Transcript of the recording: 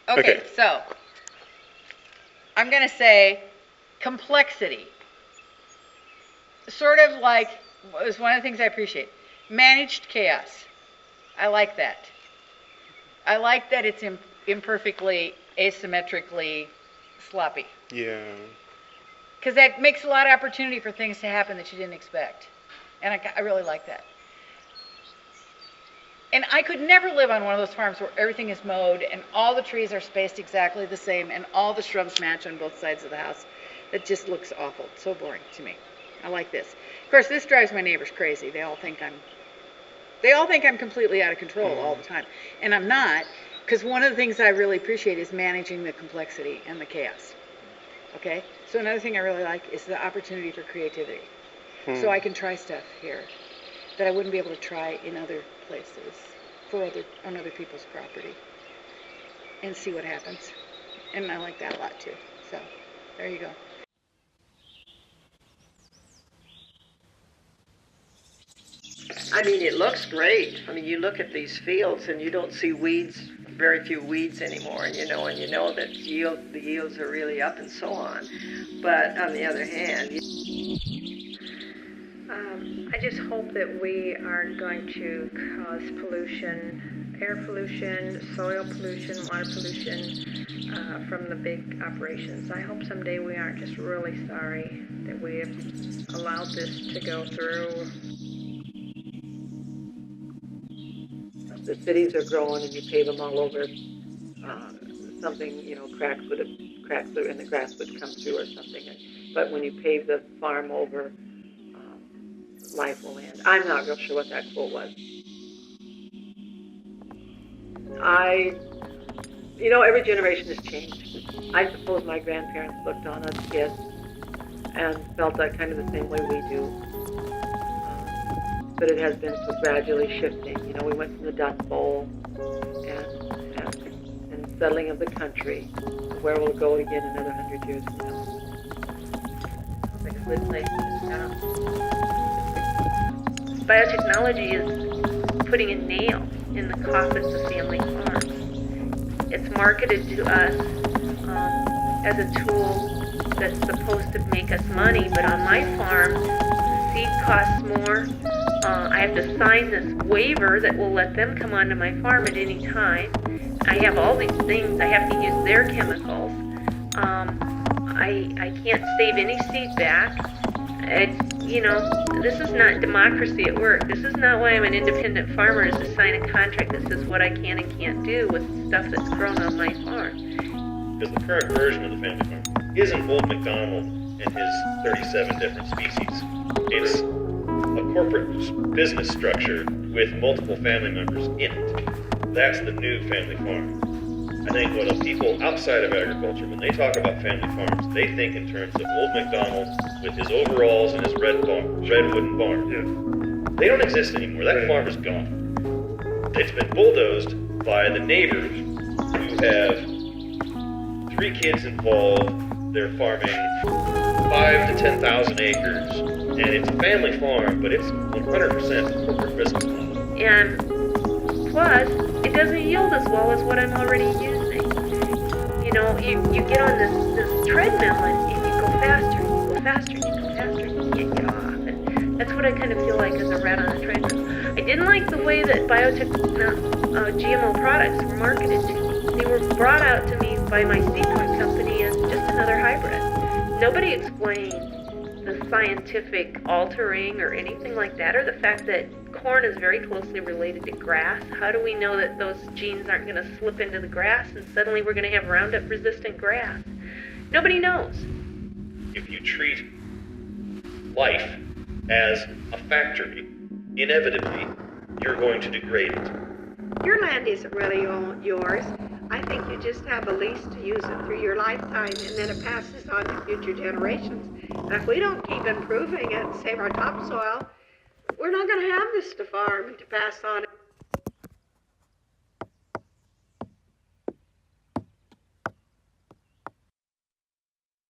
Okay, so I'm going to say complexity. Sort of like, was one of the things I appreciate. Managed chaos. I like that. I like that it's imperfectly, asymmetrically sloppy. Yeah. Because that makes a lot of opportunity for things to happen that you didn't expect. And I really like that. And I could never live on one of those farms where everything is mowed and all the trees are spaced exactly the same and all the shrubs match on both sides of the house. That just looks awful. So boring to me. I like this. Of course, this drives my neighbors crazy. They all think I'm completely out of control all the time. And I'm not, because one of the things I really appreciate is managing the complexity and the chaos. Okay? So another thing I really like is the opportunity for creativity. So I can try stuff here that I wouldn't be able to try in other places on other people's property and see what happens. And I like that a lot too. So there you go. I mean, it looks great. I mean, you look at these fields and you don't see weeds, very few weeds anymore, and you know that the yields are really up and so on. But on the other hand, I just hope that we aren't going to cause pollution, air pollution, soil pollution, water pollution from the big operations. I hope someday we aren't just really sorry that we have allowed this to go through. the cities are growing and you pave them all over something, cracks and the grass would come through or something. But when you pave the farm over, life will end. I'm not real sure what that quote was. Every generation has changed. I suppose my grandparents looked on us kids and felt that kind of the same way we do. But it has been so gradually shifting. We went from the Dust Bowl and settling of the country. Where will it go again another 100 years from now? It's like a good place to stop. Biotechnology is putting a nail in the coffins of family farms. It's marketed to us as a tool that's supposed to make us money, but on my farm, the seed costs more. I have to sign this waiver that will let them come onto my farm at any time. I have all these things. I have to use their chemicals. I can't save any seed back. This is not democracy at work. This is not why I'm an independent farmer, is to sign a contract that says what I can and can't do with stuff that's grown on my farm. Because the current version of the family farm isn't old MacDonald and his 37 different species. It's a corporate business structure with multiple family members in it. That's the new family farm. I think what people outside of agriculture, when they talk about family farms, they think in terms of old MacDonald with his overalls and his red wooden barn. Yeah. They don't exist anymore. That farm is gone. It's been bulldozed by the neighbors who have 3 kids involved. They're farming 5 to 10,000 acres, and it's a family farm, but it's 100% corporate business model. And plus, it doesn't yield as well as what I'm already using. You get on this treadmill and you go faster, and you go faster, and you go faster, and you can't get off. And that's what I kind of feel like as a rat on a treadmill. I didn't like the way that GMO products were marketed to me. They were brought out to me by my seed corn company as just another hybrid. Nobody explained the scientific altering or anything like that, or the fact that corn is very closely related to grass. How do we know that those genes aren't going to slip into the grass and suddenly we're going to have Roundup resistant grass? Nobody knows. If you treat life as a factory, inevitably you're going to degrade it. Your land isn't really yours. I think you just have a lease to use it through your lifetime, and then it passes on to future generations. And if we don't keep improving it and save our topsoil, we're not going to have this to farm and to pass on.